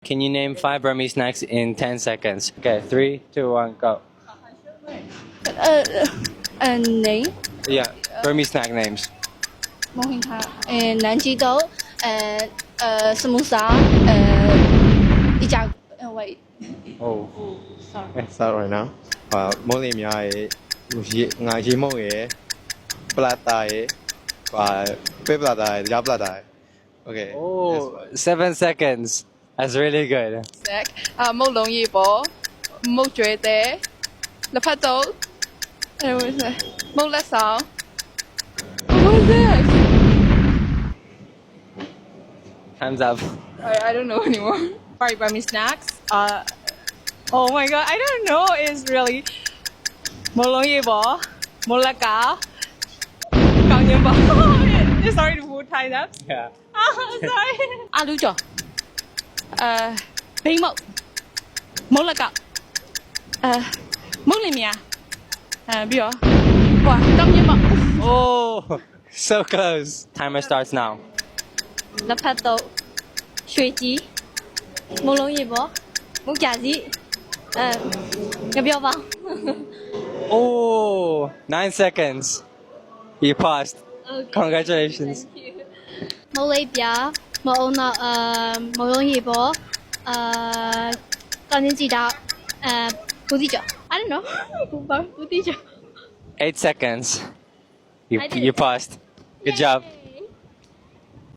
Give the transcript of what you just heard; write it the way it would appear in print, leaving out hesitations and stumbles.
Can you name 5 Burmese snacks in 10 seconds? Okay, 3, 2, 1, go. Name Yeah, Burmese snack names. မဟုတ်ခါ南极豆samosa wait Oh, sorry start right now. မိုးလေးများရေငါရေမုံရေပလာတာရေပဲပလာတာရေကြားပလာတာရေ Okay. Oh, 7 seconds. That's really good. sec မုတ်လုံးရေပေါ်မုတ်ကျွဲတဲ့လက်ဖက်တုပ်မုတ်လက်ဆောင် What was that? Time's up. I don't know anymore. Alright, Burmese snacks. Oh my god, I don't know. It's really မုတ်လုံးရေပေါ်မုတ်လက်ကောင်းရင်ပေါ် Sorry to tie that. Yeah. Sorry. အာလူကျော်ဘိမုတ်မုတ်လက်ကမုတ်လင်မြာပြီးတော့ဟိုတောင်းမြမ Oh, so close. Timer starts now. လက်ဖက်တော့ရွှေကြီးမုတ်လုံးရေပေါ်မုတ်ကြစီငပြောပါ Oh, 9 seconds. You passed. Congratulations. မုတ်လေးပြမုတ်အောင်တော့မုတ်လုံးရေပေါ်ကောင်းချင်းကြည့်တော့ဘူးတိကျော် I don't know ဘူးတိကျော် 8 seconds. I did You it. passed. Good job.